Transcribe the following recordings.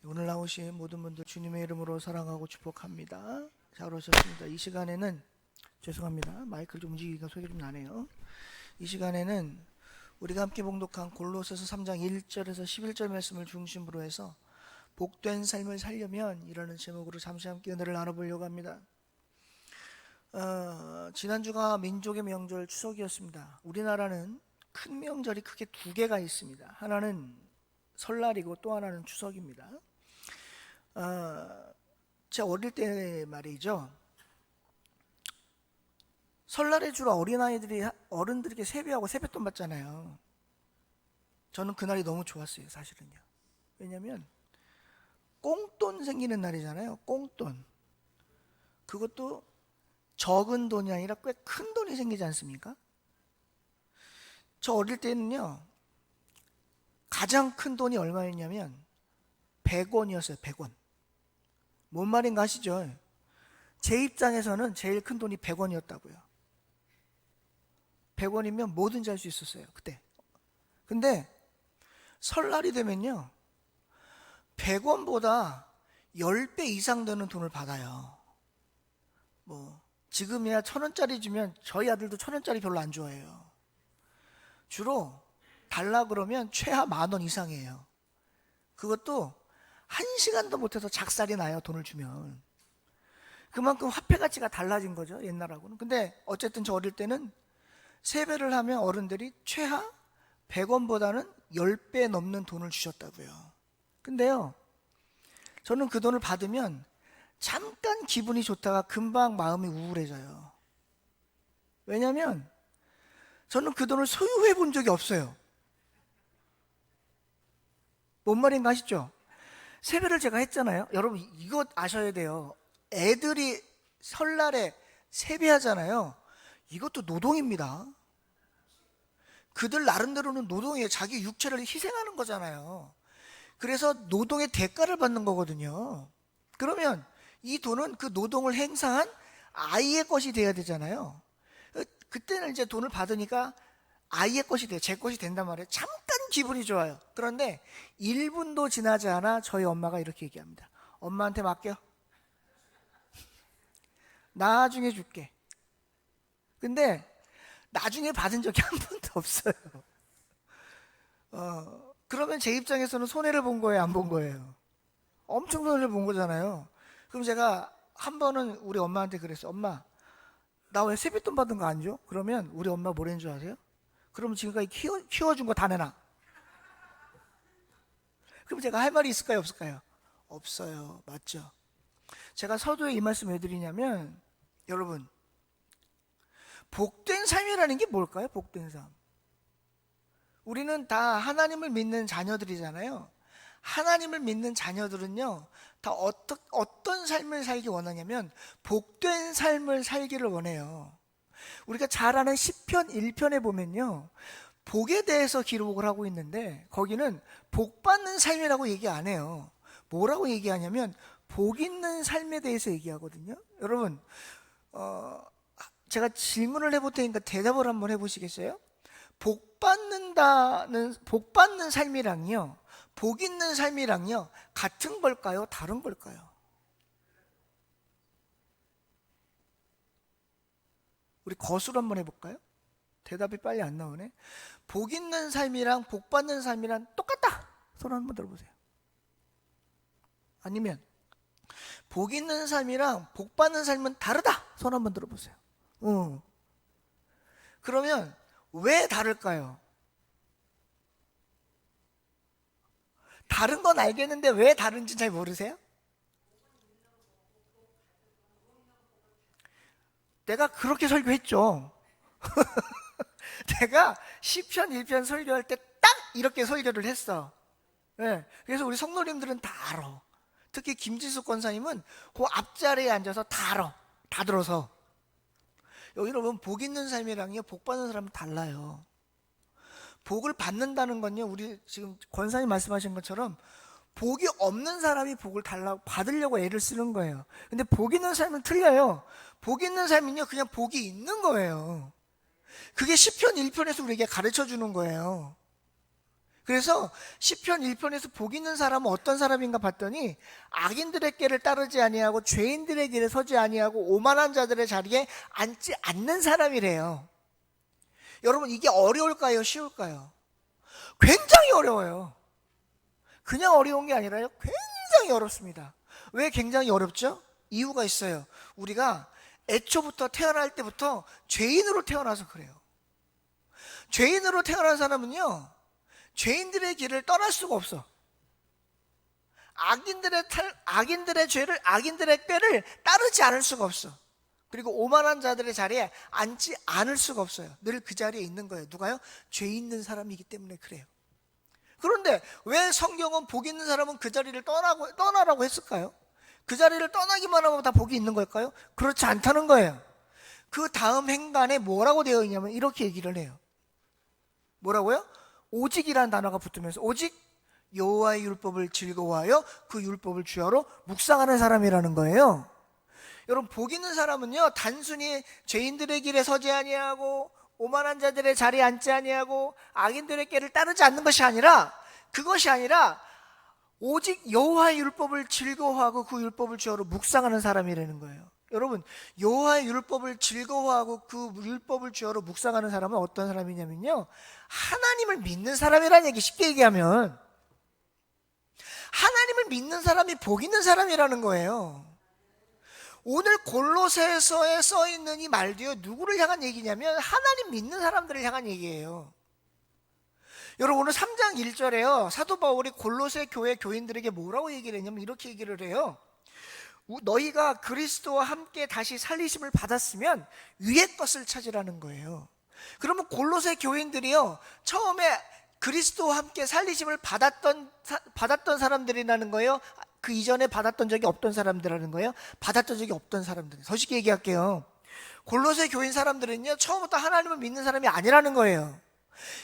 오늘 나오신 모든 분들 주님의 이름으로 사랑하고 축복합니다. 잘 오셨습니다. 이 시간에는 죄송합니다. 마이크를 좀 움직이기가 소리가 좀 나네요. 이 시간에는 우리가 함께 봉독한 골로새서 3장 1절에서 11절 말씀을 중심으로 해서 복된 삶을 살려면 이라는 제목으로 잠시 함께 은혜를 나눠보려고 합니다. 지난주가 민족의 명절 추석이었습니다. 우리나라는 큰 명절이 크게 두 개가 있습니다. 하나는 설날이고 또 하나는 추석입니다. 제가 어릴 때 말이죠. 설날에 주로 어린아이들이 어른들에게 세배하고 세뱃돈 받잖아요. 저는 그날이 너무 좋았어요, 사실은요. 왜냐면 꽁돈 생기는 날이잖아요. 꽁돈. 그것도 적은 돈이 아니라 꽤 큰 돈이 생기지 않습니까? 저 어릴 때는요, 가장 큰 돈이 얼마였냐면 100원이었어요. 100원. 뭔 말인가 아시죠? 제 입장에서는 제일 큰 돈이 100원이었다고요. 100원이면 뭐든지 할 수 있었어요, 그때. 근데 설날이 되면요, 100원보다 10배 이상 되는 돈을 받아요. 지금이야 1,000원짜리 주면 저희 아들도 1,000원짜리 별로 안 좋아해요. 주로 달라 그러면 최하 10,000원 이상이에요. 그것도 1시간도 못해서 작살이 나요, 돈을 주면. 그만큼 화폐 가치가 달라진 거죠, 옛날하고는. 근데 어쨌든 저 어릴 때는 세배를 하면 어른들이 최하 100원보다는 10배 넘는 돈을 주셨다고요. 근데요, 저는 그 돈을 받으면 잠깐 기분이 좋다가 금방 마음이 우울해져요. 왜냐면 저는 그 돈을 소유해 본 적이 없어요. 뭔 말인가 아시죠? 세배를 제가 했잖아요. 여러분 이거 아셔야 돼요. 애들이 설날에 세배하잖아요. 이것도 노동입니다. 그들 나름대로는 노동이에요. 자기 육체를 희생하는 거잖아요. 그래서 노동의 대가를 받는 거거든요. 그러면 이 돈은 그 노동을 행사한 아이의 것이 돼야 되잖아요. 그때는 이제 돈을 받으니까 아이의 것이 돼요. 제 것이 된단 말이에요. 잠깐 기분이 좋아요. 그런데 1분도 지나지 않아 저희 엄마가 이렇게 얘기합니다. 엄마한테 맡겨. 나중에 줄게. 근데 나중에 받은 적이 한 번도 없어요. 그러면 제 입장에서는 손해를 본 거예요, 안 본 거예요? 엄청 손해를 본 거잖아요. 그럼 제가 한 번은 우리 엄마한테 그랬어요. 엄마, 나 왜 세뱃돈 받은 거 안 줘? 그러면 우리 엄마 뭐라는 줄 아세요? 그럼 지금까지 키워준 거 다 내놔. 그럼 제가 할 말이 있을까요, 없을까요? 없어요. 맞죠? 제가 서두에 이 말씀 왜 드리냐면, 여러분, 복된 삶이라는 게 뭘까요? 복된 삶. 우리는 다 하나님을 믿는 자녀들이잖아요. 하나님을 믿는 자녀들은요, 다 어떤 삶을 살기 원하냐면 복된 삶을 살기를 원해요. 우리가 잘 아는 시편 1편에 보면요, 복에 대해서 기록을 하고 있는데 거기는 복 받는 삶이라고 얘기 안 해요. 뭐라고 얘기하냐면 복 있는 삶에 대해서 얘기하거든요. 여러분, 제가 질문을 해볼 테니까 대답을 한번 해보시겠어요? 복 받는 삶이랑요, 복 있는 삶이랑요, 같은 걸까요? 다른 걸까요? 우리 거수로 한번 해볼까요? 대답이 빨리 안 나오네. 복 있는 삶이랑 복 받는 삶이랑 똑같다. 손 한번 들어보세요. 아니면 복 있는 삶이랑 복 받는 삶은 다르다. 손 한번 들어보세요. 그러면 왜 다를까요? 다른 건 알겠는데 왜 다른지 잘 모르세요? 내가 그렇게 설교했죠. 내가 시편 1편 설교할 때 딱 이렇게 설교를 했어. 네, 그래서 우리 성도님들은 다 알아. 특히 김지수 권사님은 그 앞자리에 앉아서 다 알아. 다 들어서. 여러분, 복 있는 삶이랑요, 복 받는 사람은 달라요. 복을 받는다는 건요, 우리 지금 권사님 말씀하신 것처럼 복이 없는 사람이 복을 받으려고 애를 쓰는 거예요. 근데 복 있는 삶은 틀려요. 복 있는 삶은요, 그냥 복이 있는 거예요. 그게 시편 1편에서 우리에게 가르쳐 주는 거예요. 그래서 시편 1편에서 복 있는 사람은 어떤 사람인가 봤더니 악인들의 길을 따르지 아니하고 죄인들의 길에 서지 아니하고 오만한 자들의 자리에 앉지 않는 사람이래요. 여러분, 이게 어려울까요? 쉬울까요? 굉장히 어려워요. 그냥 어려운 게 아니라요, 굉장히 어렵습니다. 왜 굉장히 어렵죠? 이유가 있어요. 우리가 애초부터 태어날 때부터 죄인으로 태어나서 그래요. 죄인으로 태어난 사람은요, 죄인들의 길을 떠날 수가 없어. 악인들의 죄를, 악인들의 꾀를 따르지 않을 수가 없어. 그리고 오만한 자들의 자리에 앉지 않을 수가 없어요. 늘 그 자리에 있는 거예요. 누가요? 죄 있는 사람이기 때문에 그래요. 그런데 왜 성경은 복 있는 사람은 그 자리를 떠나라고 했을까요? 그 자리를 떠나기만 하면 다 복이 있는 걸까요? 그렇지 않다는 거예요. 그 다음 행간에 뭐라고 되어 있냐면 이렇게 얘기를 해요. 뭐라고요? 오직이라는 단어가 붙으면서, 오직 여호와의 율법을 즐거워하여 그 율법을 주야로 묵상하는 사람이라는 거예요. 여러분, 복 있는 사람은요, 단순히 죄인들의 길에 서지 아니하고 오만한 자들의 자리에 앉지 아니하고 악인들의 길을 따르지 않는 것이 아니라, 그것이 아니라 오직 여호와의 율법을 즐거워하고 그 율법을 주야로 묵상하는 사람이라는 거예요. 여러분, 여호와의 율법을 즐거워하고 그 율법을 주야로 묵상하는 사람은 어떤 사람이냐면요, 하나님을 믿는 사람이라는 얘기. 쉽게 얘기하면 하나님을 믿는 사람이 복 있는 사람이라는 거예요. 오늘 골로새서에 써 있는 이 말도요, 누구를 향한 얘기냐면 하나님 믿는 사람들을 향한 얘기예요. 여러분, 오늘 3장 1절에요 사도 바울이 골로새 교회 교인들에게 뭐라고 얘기를 했냐면 이렇게 얘기를 해요. 너희가 그리스도와 함께 다시 살리심을 받았으면 위의 것을 찾으라는 거예요. 그러면 골로새 교인들이요, 처음에 그리스도와 함께 살리심을 받았던 사람들이라는 거예요? 그 이전에 받았던 적이 없던 사람들이라는 거예요? 받았던 적이 없던 사람들. 더 쉽게 얘기할게요. 골로새 교인 사람들은요, 처음부터 하나님을 믿는 사람이 아니라는 거예요.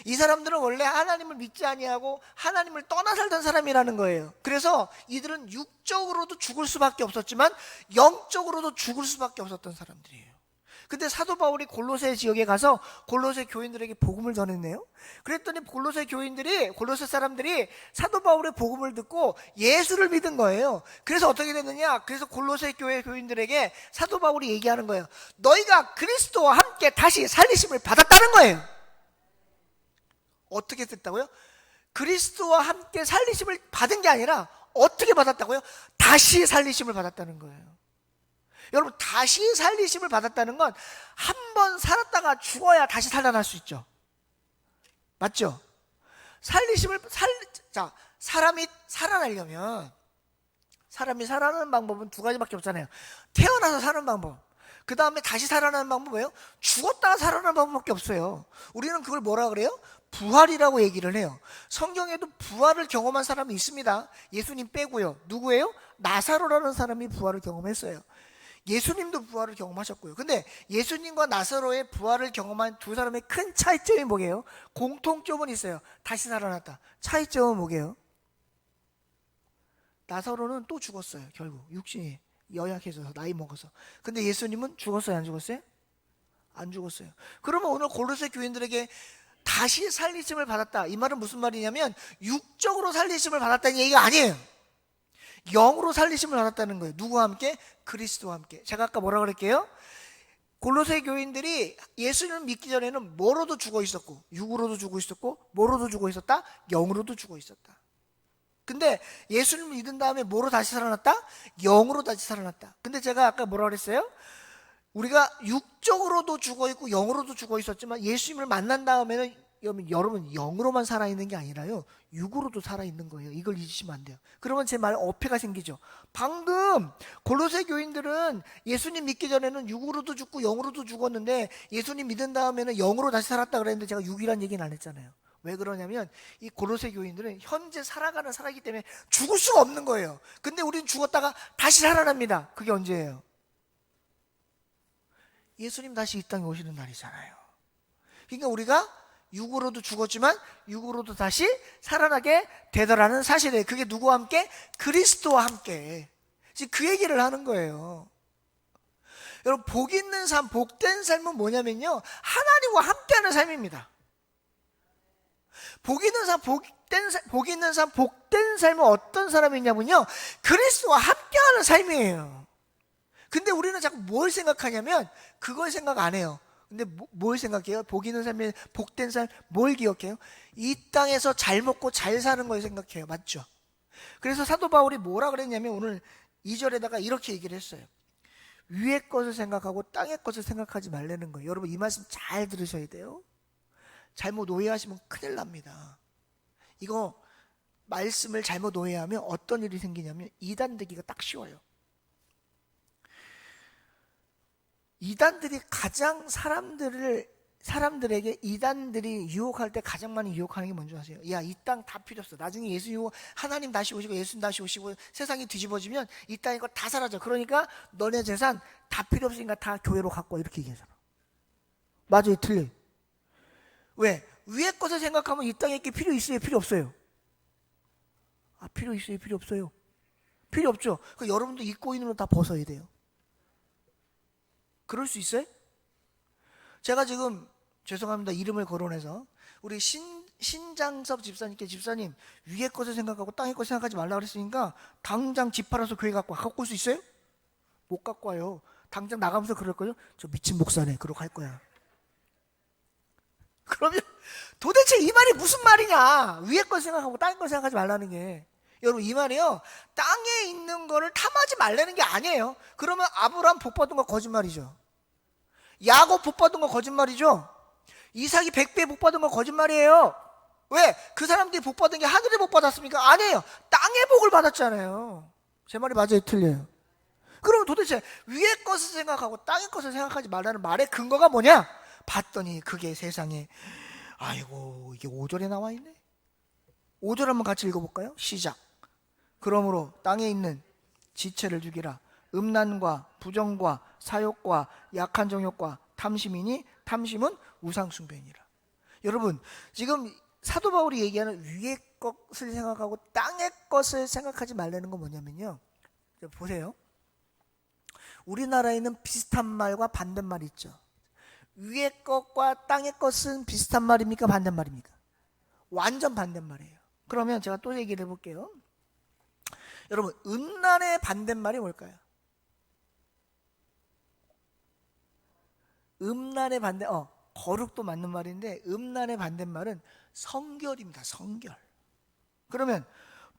이 사람들은 원래 하나님을 믿지 아니하고 하나님을 떠나 살던 사람이라는 거예요. 그래서 이들은 육적으로도 죽을 수밖에 없었지만 영적으로도 죽을 수밖에 없었던 사람들이에요. 근데 사도 바울이 골로새 지역에 가서 골로새 교인들에게 복음을 전했네요. 그랬더니 골로새 사람들이 사도 바울의 복음을 듣고 예수를 믿은 거예요. 그래서 어떻게 됐느냐? 그래서 골로새 교회 교인들에게 사도 바울이 얘기하는 거예요. 너희가 그리스도와 함께 다시 살리심을 받았다는 거예요. 어떻게 됐다고요? 그리스도와 함께 살리심을 받은 게 아니라 어떻게 받았다고요? 다시 살리심을 받았다는 거예요. 여러분, 다시 살리심을 받았다는 건 한 번 살았다가 죽어야 다시 살아날 수 있죠. 맞죠? 사람이 살아나려면, 사람이 살아나는 방법은 두 가지밖에 없잖아요. 태어나서 사는 방법, 그 다음에 다시 살아나는 방법은 뭐예요? 죽었다가 살아나는 방법밖에 없어요. 우리는 그걸 뭐라 그래요? 부활이라고 얘기를 해요. 성경에도 부활을 경험한 사람이 있습니다. 예수님 빼고요. 누구예요? 나사로라는 사람이 부활을 경험했어요. 예수님도 부활을 경험하셨고요. 근데 예수님과 나사로의 부활을 경험한 두 사람의 큰 차이점이 뭐게요? 공통점은 있어요. 다시 살아났다. 차이점은 뭐게요? 나사로는 또 죽었어요. 결국 육신이 연약해져서, 나이 먹어서. 근데 예수님은 죽었어요? 안 죽었어요? 안 죽었어요. 그러면 오늘 골로새 교인들에게 다시 살리심을 받았다, 이 말은 무슨 말이냐면 육적으로 살리심을 받았다는 얘기가 아니에요. 영으로 살리심을 받았다는 거예요. 누구와 함께? 그리스도와 함께. 제가 아까 뭐라 그랬게요? 골로새 교인들이 예수님을 믿기 전에는 뭐로도 죽어 있었고, 육으로도 죽어 있었고, 뭐로도 죽어 있었다? 영으로도 죽어 있었다. 근데 예수님을 믿은 다음에 뭐로 다시 살아났다? 영으로 다시 살아났다. 근데 제가 아까 뭐라 그랬어요? 우리가 육적으로도 죽어 있고 영으로도 죽어 있었지만 예수님을 만난 다음에는 여러분 영으로만 살아있는 게 아니라요, 육으로도 살아있는 거예요. 이걸 잊으시면 안 돼요. 그러면 제 말 어폐가 생기죠. 방금 골로새 교인들은 예수님 믿기 전에는 육으로도 죽고 영으로도 죽었는데 예수님 믿은 다음에는 영으로 다시 살았다 그랬는데 제가 육이란 얘기는 안 했잖아요. 왜 그러냐면 이 골로새 교인들은 현재 살아가는 사람이기 때문에 죽을 수가 없는 거예요. 근데 우리는 죽었다가 다시 살아납니다. 그게 언제예요? 예수님 다시 이 땅에 오시는 날이잖아요. 그러니까 우리가 육으로도 죽었지만 육으로도 다시 살아나게 되더라는 사실이에요. 그게 누구와 함께? 그리스도와 함께. 지금 그 얘기를 하는 거예요. 여러분, 복 있는 삶, 복된 삶은 뭐냐면요, 하나님과 함께하는 삶입니다. 복 있는 삶, 복된 삶은 어떤 삶이냐면요, 그리스도와 함께하는 삶이에요. 근데 우리는 자꾸 뭘 생각하냐면 그걸 생각 안 해요. 근데 뭘 생각해요? 복 있는 삶에 복된 삶, 뭘 기억해요? 이 땅에서 잘 먹고 잘 사는 걸 생각해요. 맞죠? 그래서 사도 바울이 뭐라 그랬냐면 오늘 2절에다가 이렇게 얘기를 했어요. 위의 것을 생각하고 땅의 것을 생각하지 말라는 거예요. 여러분 이 말씀 잘 들으셔야 돼요. 잘못 오해하시면 큰일 납니다. 이거 말씀을 잘못 오해하면 어떤 일이 생기냐면 이단 되기가 딱 쉬워요. 이단들이 가장 사람들에게 이단들이 유혹할 때 가장 많이 유혹하는 게 뭔지 아세요? 야, 이 땅 다 필요 없어. 나중에 하나님 다시 오시고 예수님 다시 오시고 세상이 뒤집어지면 이 땅 이거 다 사라져. 그러니까 너네 재산 다 필요 없으니까 다 교회로 갖고 와. 이렇게 얘기하잖아. 맞아요, 틀려요. 왜? 위의 것을 생각하면 이 땅에 게 필요 있어요, 필요 없어요? 아, 필요 있어요, 필요 없어요? 필요 없죠. 그러니까 여러분도 입고 있는 거 다 벗어야 돼요. 그럴 수 있어요? 제가 지금 죄송합니다. 이름을 거론해서 우리 신장섭 집사님께 집사님 위의 것을 생각하고 땅의 것을 생각하지 말라 그랬으니까 당장 집 팔아서 교회 갖고 올 수 있어요? 못 갖고 와요. 당장 나가면서 그럴 거요. 저 미친 목사네. 그러고 할 거야. 그러면 도대체 이 말이 무슨 말이냐? 위의 것 생각하고 땅의 것 생각하지 말라는 게. 여러분 이 말이요. 땅에 있는 거를 탐하지 말라는 게 아니에요. 그러면 아브라함 복 받은 거 거짓말이죠. 야곱 복 받은 거 거짓말이죠. 이삭이 100배 복 받은 거 거짓말이에요. 왜? 그 사람들이 복 받은 게 하늘의 복 받았습니까? 아니에요. 땅의 복을 받았잖아요. 제 말이 맞아요? 틀려요? 그럼 도대체 위의 것을 생각하고 땅의 것을 생각하지 말라는 말의 근거가 뭐냐? 봤더니 그게 세상에 아이고 이게 5절에 나와 있네. 5절 한번 같이 읽어볼까요? 시작. 그러므로 땅에 있는 지체를 죽이라. 음란과 부정과 사욕과 약한 정욕과 탐심이니 탐심은 우상숭배니라. 여러분 지금 사도 바울이 얘기하는 위의 것을 생각하고 땅의 것을 생각하지 말라는 건 뭐냐면요, 보세요. 우리나라에는 비슷한 말과 반대말 있죠. 위의 것과 땅의 것은 비슷한 말입니까? 반대말입니까? 완전 반대말이에요. 그러면 제가 또 얘기를 해볼게요. 여러분 음란의 반대말이 뭘까요? 음란의 거룩도 맞는 말인데 음란의 반대말은 성결입니다. 성결. 그러면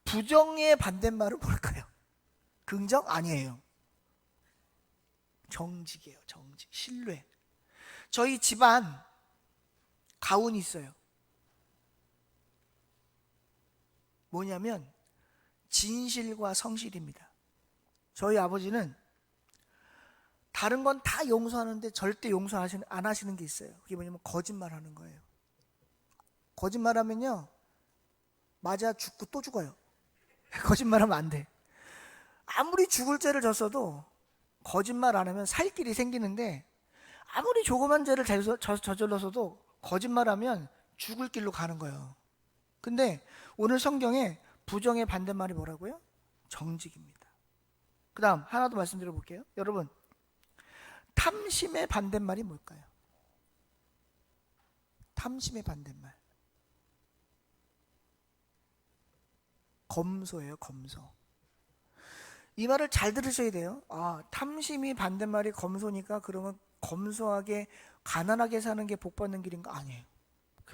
부정의 반대말은 뭘까요? 긍정? 아니에요. 정직이에요. 정직. 신뢰. 저희 집안 가훈이 있어요. 뭐냐면 진실과 성실입니다. 저희 아버지는 다른 건 다 용서하는데 절대 용서 안 하시는 게 있어요. 그게 뭐냐면 거짓말하는 거예요. 거짓말하면요 맞아 죽고 또 죽어요. 거짓말하면 안 돼. 아무리 죽을 죄를 졌어도 거짓말 안 하면 살 길이 생기는데 아무리 조그만 죄를 저질러서도 거짓말하면 죽을 길로 가는 거예요. 근데 오늘 성경에 부정의 반대말이 뭐라고요? 정직입니다. 그 다음 하나 더 말씀드려 볼게요. 여러분 탐심의 반대말이 뭘까요? 탐심의 반대말 검소예요. 검소. 이 말을 잘 들으셔야 돼요. 아, 탐심이 반대말이 검소니까 그러면 검소하게 가난하게 사는 게 복 받는 길인가? 아니에요.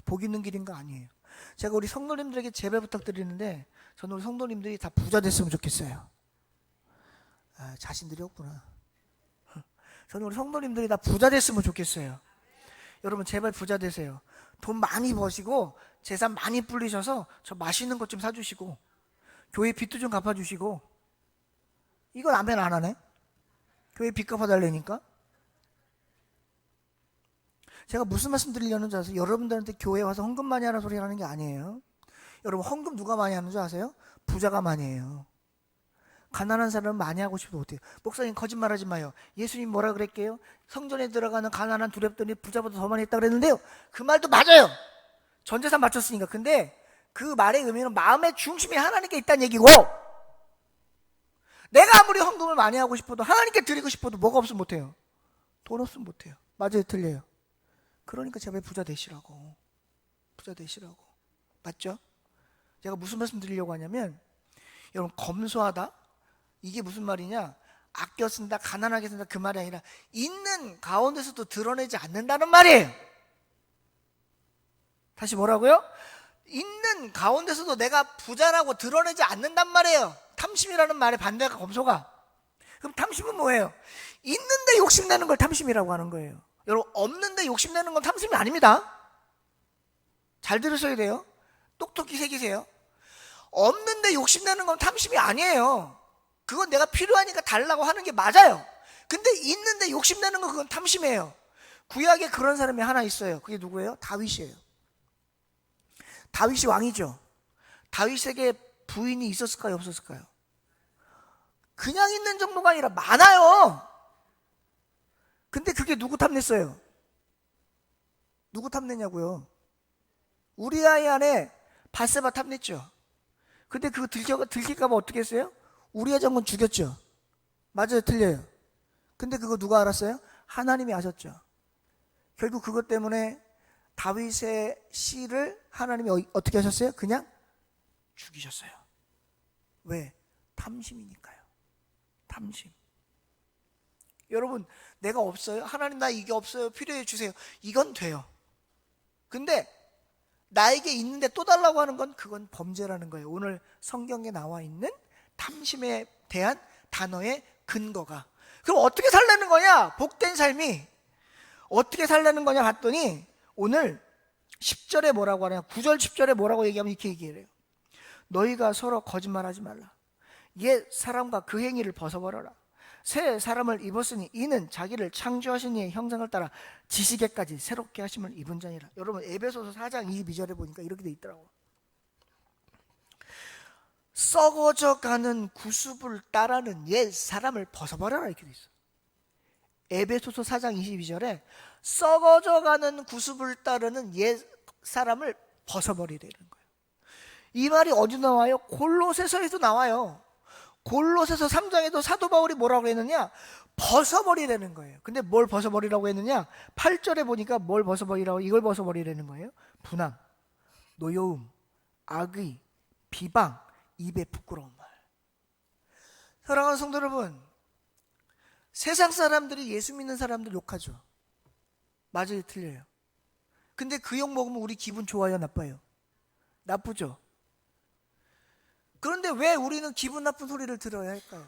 복 있는 길인가? 아니에요. 제가 우리 성도님들에게 제발 부탁드리는데 저는 우리 성도님들이 다 부자 됐으면 좋겠어요. 아, 자신들이 없구나. 저는 우리 성도님들이 다 부자 됐으면 좋겠어요. 여러분 제발 부자 되세요. 돈 많이 버시고 재산 많이 불리셔서 저 맛있는 것 좀 사주시고 교회 빚도 좀 갚아주시고. 이건 아멘 안 하네. 교회 빚 갚아달라니까. 제가 무슨 말씀 드리려는 줄 아세요? 여러분들한테 교회에 와서 헌금 많이 하는 소리 하는 게 아니에요. 여러분 헌금 누가 많이 하는 줄 아세요? 부자가 많이 해요. 가난한 사람은 많이 하고 싶어도 못해요. 목사님 거짓말하지 마요. 예수님 뭐라 그랬게요? 성전에 들어가는 가난한 두렵더니 부자보다 더 많이 했다 그랬는데요. 그 말도 맞아요. 전 재산 맞췄으니까. 근데 그 말의 의미는 마음의 중심이 하나님께 있다는 얘기고, 내가 아무리 헌금을 많이 하고 싶어도 하나님께 드리고 싶어도 뭐가 없으면 못해요. 돈 없으면 못해요. 맞아요? 틀려요? 그러니까 제발 부자 되시라고. 부자 되시라고. 맞죠? 제가 무슨 말씀 드리려고 하냐면, 여러분, 검소하다? 이게 무슨 말이냐? 아껴 쓴다, 가난하게 쓴다, 그 말이 아니라 있는 가운데서도 드러내지 않는다는 말이에요. 다시 뭐라고요? 있는 가운데서도 내가 부자라고 드러내지 않는단 말이에요. 탐심이라는 말의 반대가 검소가. 그럼 탐심은 뭐예요? 있는데 욕심내는 걸 탐심이라고 하는 거예요. 여러분, 없는데 욕심내는 건 탐심이 아닙니다. 잘 들으셔야 돼요. 똑똑히 새기세요. 없는데 욕심내는 건 탐심이 아니에요. 그건 내가 필요하니까 달라고 하는 게 맞아요. 근데 있는데 욕심내는 건 그건 탐심이에요. 구약에 그런 사람이 하나 있어요. 그게 누구예요? 다윗이에요. 다윗이 왕이죠. 다윗에게 부인이 있었을까요? 없었을까요? 그냥 있는 정도가 아니라 많아요. 근데 그게 누구 탐냈어요? 누구 탐내냐고요? 우리아의 아내 바세바 탐냈죠. 근데 그거 들킬까봐 어떻게 했어요? 우리아 장군 죽였죠. 맞아요, 틀려요? 근데 그거 누가 알았어요? 하나님이 아셨죠. 결국 그것 때문에 다윗의 씨를 하나님이 어떻게 하셨어요? 그냥 죽이셨어요. 왜? 탐심이니까요. 탐심. 여러분, 내가 없어요? 하나님, 나 이게 없어요, 필요해 주세요. 이건 돼요. 근데 나에게 있는데 또 달라고 하는 건 그건 범죄라는 거예요. 오늘 성경에 나와 있는 탐심에 대한 단어의 근거가. 그럼 어떻게 살려는 거냐? 복된 삶이 어떻게 살려는 거냐 봤더니 오늘 10절에 뭐라고 하냐, 9절 10절에 뭐라고 얘기하면 이렇게 얘기해요. 너희가 서로 거짓말하지 말라. 옛 사람과 그 행위를 벗어버려라. 새 사람을 입었으니 이는 자기를 창조하신 이의 형상을 따라 지식에까지 새롭게 하심을 입은 자니라. 여러분, 에베소서 4장 22절에 보니까 이렇게 돼 있더라고. 썩어져가는 구습을 따르는 옛 사람을 벗어버려라, 이렇게 돼 있어. 에베소서 4장 22절에 썩어져가는 구습을 따르는 옛 사람을 벗어버리라는 거예요. 이 말이 어디 나와요? 골로새서에도 나와요. 골로새서 3장에도 사도 바울이 뭐라고 했느냐? 벗어버리라는 거예요. 근데 뭘 벗어버리라고 했느냐? 8절에 보니까 뭘 벗어버리라고, 이걸 벗어버리라는 거예요. 분함, 노여움, 악의, 비방, 입에 부끄러운 말. 사랑하는 성도 여러분, 세상 사람들이 예수 믿는 사람들 욕하죠. 맞아요, 틀려요? 근데 그 욕 먹으면 우리 기분 좋아요, 나빠요? 나쁘죠? 그런데 왜 우리는 기분 나쁜 소리를 들어야 할까요?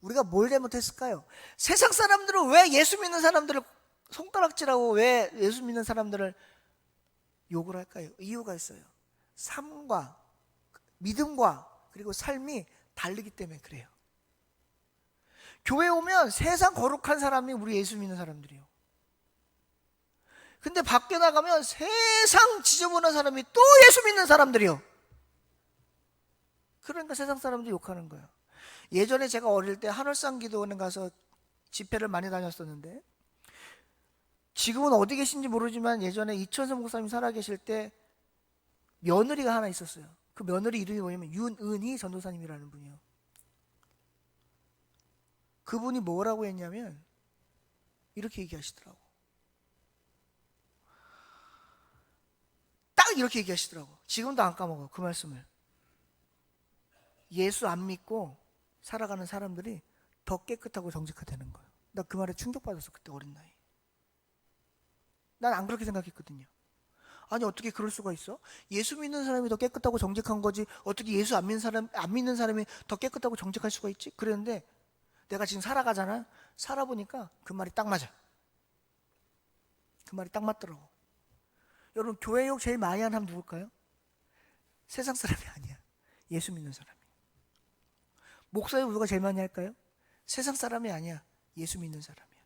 우리가 뭘 잘못했을까요? 세상 사람들은 왜 예수 믿는 사람들을 손가락질하고 왜 예수 믿는 사람들을 욕을 할까요? 이유가 있어요. 삶과 믿음과 그리고 삶이 다르기 때문에 그래요. 교회 오면 세상 거룩한 사람이 우리 예수 믿는 사람들이에요. 근데 밖에 나가면 세상 지저분한 사람이 또 예수 믿는 사람들이요. 그러니까 세상 사람들이 욕하는 거예요. 예전에 제가 어릴 때 한월상 기도원에 가서 집회를 많이 다녔었는데, 지금은 어디 계신지 모르지만 예전에 이천성 목사님 살아계실 때 며느리가 하나 있었어요. 그 며느리 이름이 뭐냐면 윤은희 전도사님이라는 분이요. 그분이 뭐라고 했냐면 이렇게 얘기하시더라고. 딱 이렇게 얘기하시더라고. 지금도 안 까먹어, 그 말씀을. 예수 안 믿고 살아가는 사람들이 더 깨끗하고 정직하다는 거예요. 나 그 말에 충격받았어, 그때 어린 나이. 난 안 그렇게 생각했거든요. 아니, 어떻게 그럴 수가 있어? 예수 믿는 사람이 더 깨끗하고 정직한 거지, 어떻게 예수 안 믿는 사람이 더 깨끗하고 정직할 수가 있지? 그랬는데 내가 지금 살아가잖아. 살아보니까 그 말이 딱 맞아. 그 말이 딱 맞더라고. 여러분, 교회 욕 제일 많이 하는 사람 누굴까요? 세상 사람이 아니야. 예수 믿는 사람이. 목사 욕 누가 제일 많이 할까요? 세상 사람이 아니야. 예수 믿는 사람이야.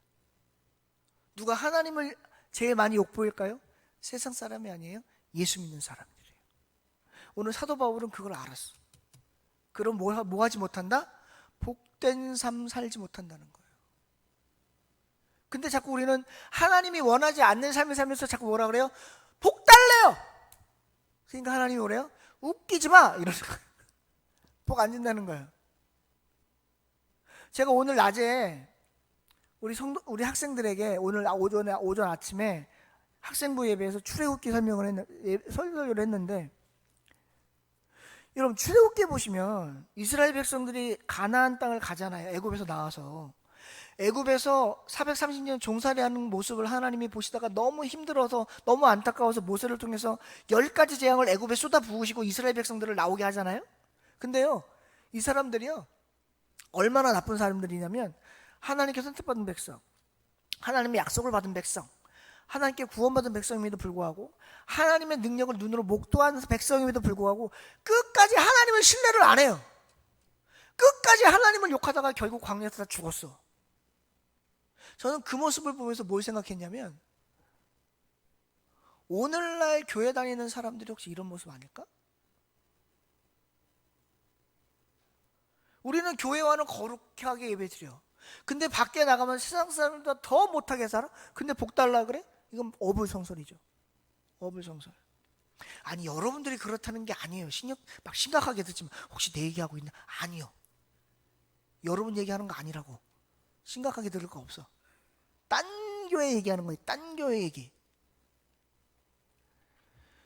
누가 하나님을 제일 많이 욕보일까요? 세상 사람이 아니에요. 예수 믿는 사람들이에요. 오늘 사도 바울은 그걸 알았어. 그럼 뭐 하지 못한다? 복된 삶 살지 못한다는 거예요. 근데 자꾸 우리는 하나님이 원하지 않는 삶을 살면서 자꾸 뭐라 그래요? 복 달래요. 그러니까 하나님이 뭐래요? 웃기지 마, 이러는 거예요. 복 안 준다는 거예요. 제가 오늘 낮에 우리 학생들에게 오늘 오전 아침에 학생부 예배에서 출애굽기 설교를 했는데, 여러분 출애굽기에 보시면 이스라엘 백성들이 가나안 땅을 가잖아요. 애굽에서 나와서 애굽에서 430년 종살이하는 모습을 하나님이 보시다가 너무 힘들어서 너무 안타까워서 모세를 통해서 10가지 재앙을 애굽에 쏟아 부으시고 이스라엘 백성들을 나오게 하잖아요. 근데요 이 사람들이요 얼마나 나쁜 사람들이냐면 하나님께 선택받은 백성, 하나님의 약속을 받은 백성, 하나님께 구원받은 백성임에도 불구하고 하나님의 능력을 눈으로 목도한 백성임에도 불구하고 끝까지 하나님을 신뢰를 안 해요. 끝까지 하나님을 욕하다가 결국 광야에서 다 죽었어. 저는 그 모습을 보면서 뭘 생각했냐면 오늘날 교회 다니는 사람들이 혹시 이런 모습 아닐까? 우리는 교회와는 거룩하게 예배드려. 근데 밖에 나가면 세상 사람들보다 더 못하게 살아? 근데 복 달라 그래? 이건 어불성설이죠. 어불성설. 아니 여러분들이 그렇다는 게 아니에요. 막 심각하게 듣지만 혹시 내 얘기하고 있나? 아니요. 여러분 얘기하는 거 아니라고. 심각하게 들을 거 없어. 딴 교회 얘기하는 거예요. 딴 교회 얘기.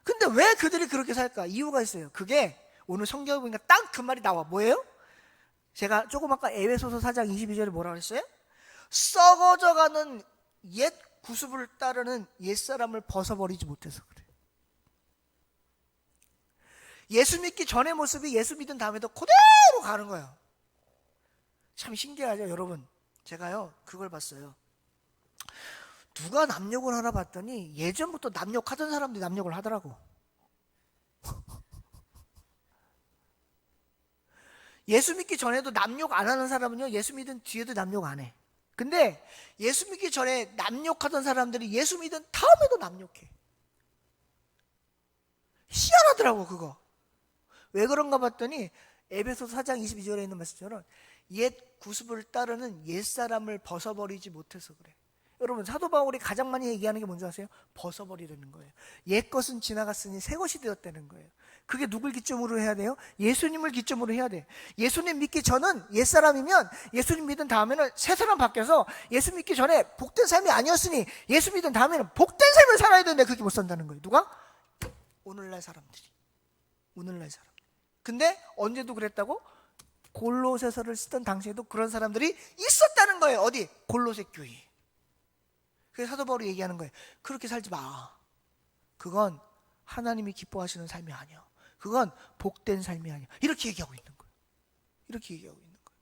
근데 왜 그들이 그렇게 살까? 이유가 있어요. 그게 오늘 성경에 보니까 딱 그 말이 나와. 뭐예요? 제가 조금 아까 에베소서 4장 22절에 뭐라 그랬어요? 썩어져가는 옛 구습을 따르는 옛사람을 벗어버리지 못해서 그래. 예수 믿기 전의 모습이 예수 믿은 다음에도 그대로 가는 거예요. 참 신기하죠 여러분. 제가요 그걸 봤어요. 누가 남욕을 하나 봤더니 예전부터 남욕하던 사람들이 남욕을 하더라고. 예수 믿기 전에도 남욕 안 하는 사람은요 예수 믿은 뒤에도 남욕 안 해. 근데 예수 믿기 전에 남욕하던 사람들이 예수 믿은 다음에도 남욕해. 희한하더라고 그거. 왜 그런가 봤더니 에베소서 4장 22절에 있는 말씀처럼 옛 구습을 따르는 옛사람을 벗어버리지 못해서 그래. 여러분 사도 바울이 가장 많이 얘기하는 게 뭔지 아세요? 벗어버리려는 거예요. 옛 것은 지나갔으니 새 것이 되었다는 거예요. 그게 누굴 기점으로 해야 돼요? 예수님을 기점으로 해야 돼. 예수님 믿기 전은 옛사람이면 예수님 믿은 다음에는 새 사람 바뀌어서 예수 믿기 전에 복된 삶이 아니었으니 예수 믿은 다음에는 복된 삶을 살아야 되는데 그렇게 못 산다는 거예요. 누가? 오늘날 사람들이. 오늘날 사람. 근데 언제도 그랬다고? 골로새서를 쓰던 당시에도 그런 사람들이 있었다는 거예요. 어디? 골로새 교회. 그래서 사도 바울이 얘기하는 거예요. 그렇게 살지 마. 그건 하나님이 기뻐하시는 삶이 아니야. 그건 복된 삶이 아니야. 이렇게 얘기하고 있는 거예요. 이렇게 얘기하고 있는 거예요.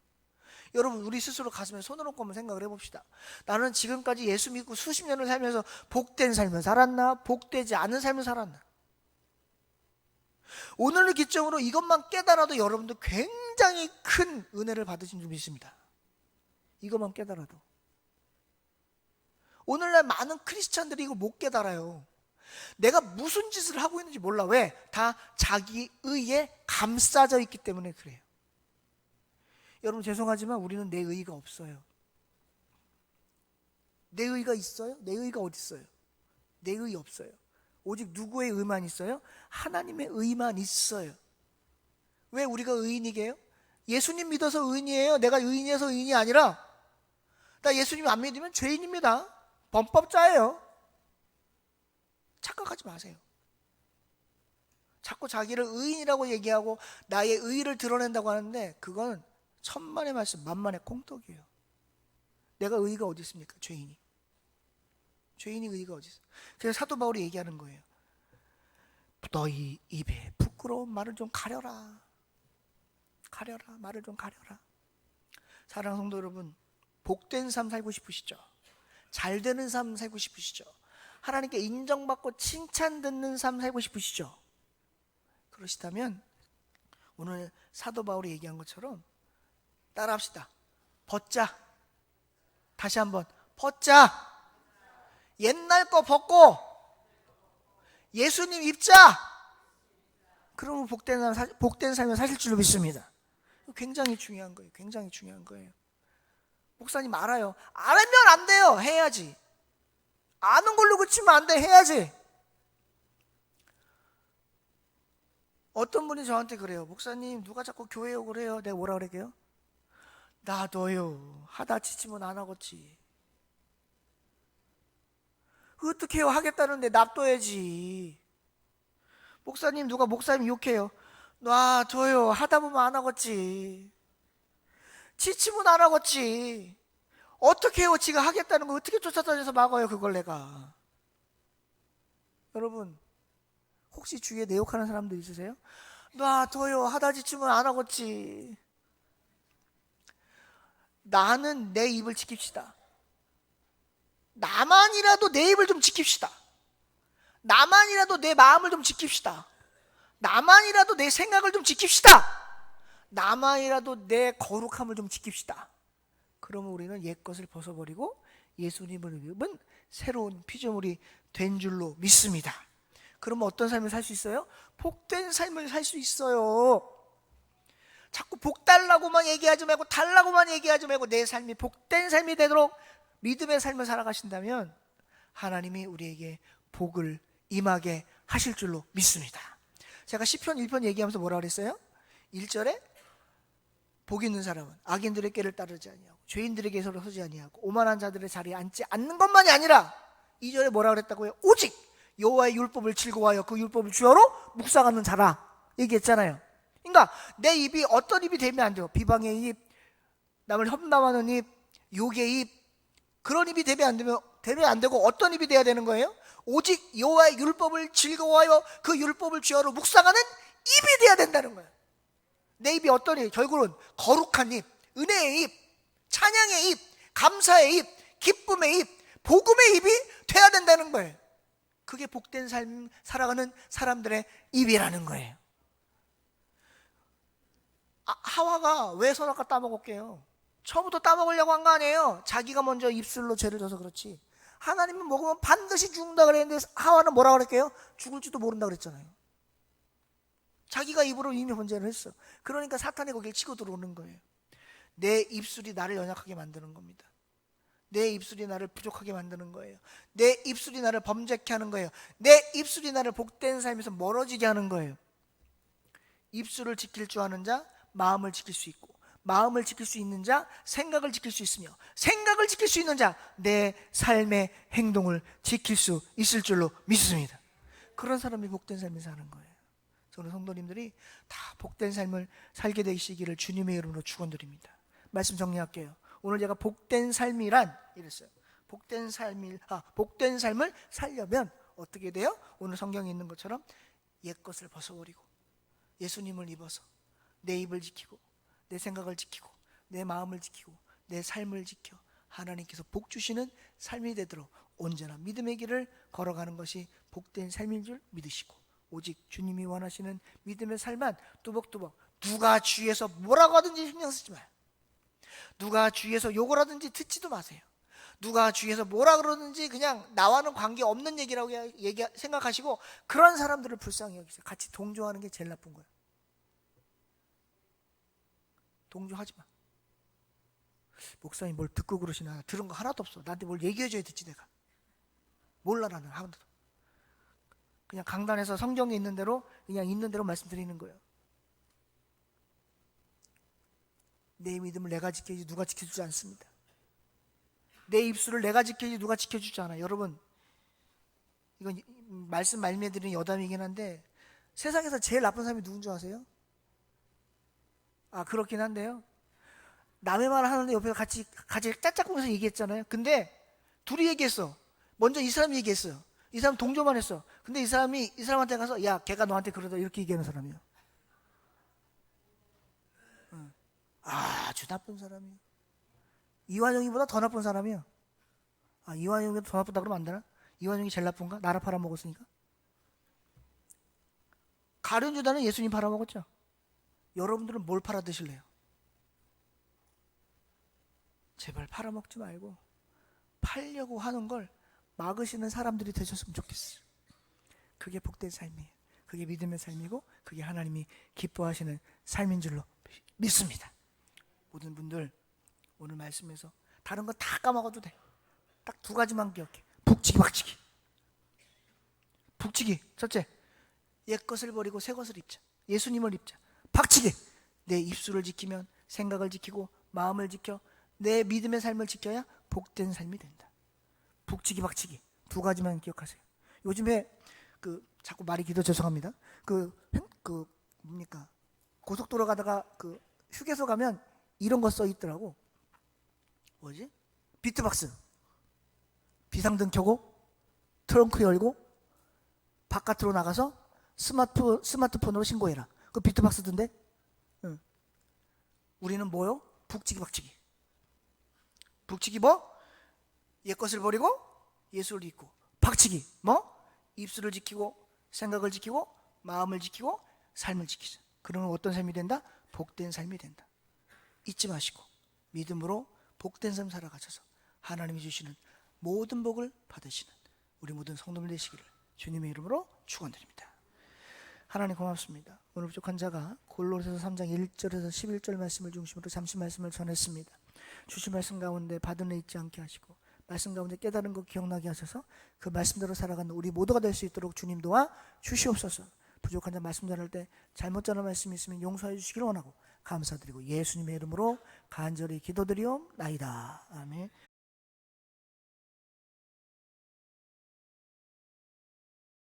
여러분 우리 스스로 가슴에 손을 얹고 한번 생각을 해봅시다. 나는 지금까지 예수 믿고 수십 년을 살면서 복된 삶을 살았나? 복되지 않은 삶을 살았나? 오늘을 기점으로 이것만 깨달아도 여러분들 굉장히 큰 은혜를 받으신 줄 믿습니다. 이것만 깨달아도. 오늘날 많은 크리스찬들이 이거 못 깨달아요. 내가 무슨 짓을 하고 있는지 몰라. 왜? 다 자기 의에 감싸져 있기 때문에 그래요. 여러분 죄송하지만 우리는 내 의가 없어요. 내 의가 있어요? 내 의가 어디 있어요? 내 의 없어요. 오직 누구의 의만 있어요? 하나님의 의만 있어요. 왜 우리가 의인이게요? 예수님 믿어서 의인이에요. 내가 의인이어서 의인이 아니라 나 예수님 안 믿으면 죄인입니다. 범법자예요. 착각하지 마세요. 자꾸 자기를 의인이라고 얘기하고 나의 의의를 드러낸다고 하는데 그건 천만의 말씀 만만의 콩떡이에요. 내가 의의가 어디 있습니까? 죄인이 의의가 어디 있어? 그래서 사도 바울이 얘기하는 거예요. 너희 입에 부끄러운 말을 좀 가려라. 말을 좀 가려라. 사랑하는 성도 여러분, 복된 삶 살고 싶으시죠? 잘 되는 삶 살고 싶으시죠? 하나님께 인정받고 칭찬 듣는 삶 살고 싶으시죠? 그러시다면 오늘 사도 바울이 얘기한 것처럼 따라합시다. 벗자. 다시 한번 벗자. 옛날 거 벗고 예수님 입자. 그러면 복된 삶을 사실 줄로 믿습니다. 굉장히 중요한 거예요. 굉장히 중요한 거예요. 목사님 알아요. 알면 안 돼요. 해야지. 아는 걸로 그치면 안 돼. 해야지. 어떤 분이 저한테 그래요. 목사님 누가 자꾸 교회 욕을 해요. 내가 뭐라 그럴게요? 나도요. 하다 지치면 안 하겠지. 어떻게 해요? 하겠다는데 놔둬야지. 목사님 누가 목사님 욕해요. 놔둬요. 하다 보면 안 하겠지. 지치면 안 하겠지. 어떻게 해요? 지가 하겠다는 거 어떻게 쫓아다녀서 막아요, 그걸 내가. 여러분, 혹시 주위에 내 욕하는 사람들 있으세요? 놔둬요. 하다 지치면 안 하겠지. 나는 내 입을 지킵시다. 나만이라도 내 입을 좀 지킵시다. 나만이라도 내 마음을 좀 지킵시다. 나만이라도 내 생각을 좀 지킵시다. 나만이라도 내 거룩함을 좀 지킵시다. 그러면 우리는 옛것을 벗어버리고 예수님을 입은 새로운 피조물이 된 줄로 믿습니다. 그러면 어떤 삶을 살 수 있어요? 복된 삶을 살 수 있어요. 자꾸 복 달라고만 얘기하지 말고 달라고만 얘기하지 말고 내 삶이 복된 삶이 되도록 믿음의 삶을 살아가신다면 하나님이 우리에게 복을 임하게 하실 줄로 믿습니다. 제가 시편 1편 얘기하면서 뭐라 그랬어요? 1절에 복 있는 사람은 악인들의 꾀를 따르지 아니하고 죄인들에게 서로 서지 아니하고 오만한 자들의 자리에 앉지 않는 것만이 아니라 2절에 뭐라 그랬다고요? 오직 여호와의 율법을 즐거워하여 그 율법을 주어로 묵상하는 자라 얘기했잖아요. 그러니까 내 입이 어떤 입이 되면 안 돼요. 비방의 입, 남을 험담하는 입, 욕의 입, 그런 입이 되면 안 되고 어떤 입이 돼야 되는 거예요? 오직 여호와의 율법을 즐거워하여 그 율법을 주어로 묵상하는 입이 돼야 된다는 거예요. 내 입이 어떤 입? 결국은 거룩한 입, 은혜의 입, 찬양의 입, 감사의 입, 기쁨의 입, 복음의 입이 돼야 된다는 거예요. 그게 복된 삶 살아가는 사람들의 입이라는 거예요. 하와가 왜 선악과 따먹었게요? 처음부터 따먹으려고 한 거 아니에요. 자기가 먼저 입술로 죄를 져서 그렇지. 하나님은 먹으면 반드시 죽는다 그랬는데 하와는 뭐라 그랬게요? 죽을지도 모른다 그랬잖아요. 자기가 입으로 이미 번제를 했어. 그러니까 사탄이 거기를 치고 들어오는 거예요. 내 입술이 나를 연약하게 만드는 겁니다. 내 입술이 나를 부족하게 만드는 거예요. 내 입술이 나를 범죄케 하는 거예요. 내 입술이 나를 복된 삶에서 멀어지게 하는 거예요. 입술을 지킬 줄 아는 자 마음을 지킬 수 있고, 마음을 지킬 수 있는 자 생각을 지킬 수 있으며, 생각을 지킬 수 있는 자 내 삶의 행동을 지킬 수 있을 줄로 믿습니다. 그런 사람이 복된 삶을 사는 거예요. 저는 성도님들이 다 복된 삶을 살게 되시기를 주님의 이름으로 축원드립니다. 말씀 정리할게요. 오늘 제가 복된 삶이란 이랬어요. 복된 삶을 살려면 어떻게 돼요? 오늘 성경에 있는 것처럼 옛것을 벗어버리고 예수님을 입어서 내 입을 지키고 내 생각을 지키고 내 마음을 지키고 내 삶을 지켜 하나님께서 복 주시는 삶이 되도록 언제나 믿음의 길을 걸어가는 것이 복된 삶인 줄 믿으시고, 오직 주님이 원하시는 믿음의 삶만 뚜벅뚜벅, 누가 주위에서 뭐라고 하든지 신경 쓰지 마요. 누가 주위에서 욕을 하든지 듣지도 마세요. 누가 주위에서 뭐라 그러든지 그냥 나와는 관계없는 얘기라고 생각하시고 그런 사람들을 불쌍히 여기세요. 같이 동조하는 게 제일 나쁜 거예요. 동조하지 마. 목사님 뭘 듣고 그러시나? 들은 거 하나도 없어. 나한테 뭘 얘기해줘야 듣지 내가. 몰라 나는 하나도. 그냥 강단에서 성경에 있는 대로 그냥 있는 대로 말씀드리는 거예요. 내 믿음을 내가 지켜야지 누가 지켜주지 않습니다. 내 입술을 내가 지켜야지 누가 지켜주지 않아요. 여러분, 이건 말씀 말미에드리는 여담이긴 한데 세상에서 제일 나쁜 사람이 누군 줄 아세요? 그렇긴 한데요, 남의 말을 하는데 옆에 같이 짝짝꿍해서 얘기했잖아요. 근데 둘이 얘기했어. 먼저 이 사람이 얘기했어요. 이 사람 동조만 했어. 근데 이 사람한테 가서 야 걔가 너한테 그러다 이렇게 얘기하는 사람이에요. 아주 나쁜 사람이에요. 이완용이보다 더 나쁜 사람이에요. 이완용이보다 더 나쁘다 그러면 안 되나? 이완용이 제일 나쁜가? 나라 팔아먹었으니까. 가룟 유다는 예수님 팔아먹었죠. 여러분들은 뭘 팔아 드실래요? 제발 팔아먹지 말고 팔려고 하는 걸 막으시는 사람들이 되셨으면 좋겠어요. 그게 복된 삶이에요. 그게 믿음의 삶이고 그게 하나님이 기뻐하시는 삶인 줄로 믿습니다. 모든 분들 오늘 말씀에서 다른 거 다 까먹어도 돼. 딱 두 가지만 기억해. 북치기 박치기. 북치기 첫째, 옛것을 버리고 새것을 입자. 예수님을 입자. 박치기, 내 입술을 지키면 생각을 지키고 마음을 지켜 내 믿음의 삶을 지켜야 복된 삶이 된다. 북치기 박치기 두 가지만 기억하세요. 요즘에 자꾸 말이 길어 죄송합니다. 뭡니까 고속도로 가다가 그 휴게소 가면 이런 거 써 있더라고. 뭐지? 비트박스. 비상등 켜고 트렁크 열고 바깥으로 나가서 스마트폰으로 신고해라. 그 비트박스던데? 응. 우리는 뭐요? 북치기 박치기. 북치기 뭐? 옛 것을 버리고 예수를 잊고. 박치기 뭐? 입술을 지키고 생각을 지키고 마음을 지키고 삶을 지키자. 그러면 어떤 삶이 된다? 복된 삶이 된다. 잊지 마시고 믿음으로 복된 삶 살아가셔서 하나님이 주시는 모든 복을 받으시는 우리 모든 성도들 되시기를 주님의 이름으로 축원드립니다. 하나님 고맙습니다. 오늘 부족한 자가 골로새서 3장 1절에서 11절 말씀을 중심으로 잠시 말씀을 전했습니다. 주신 말씀 가운데 받은 애 잊지 않게 하시고 말씀 가운데 깨달은 것 기억나게 하셔서 그 말씀대로 살아가는 우리 모두가 될 수 있도록 주님 도와 주시옵소서. 부족한 자 말씀 전할 때 잘못 전한 말씀이 있으면 용서해 주시기를 원하고 감사드리고 예수님의 이름으로 간절히 기도드리옵나이다. 아멘.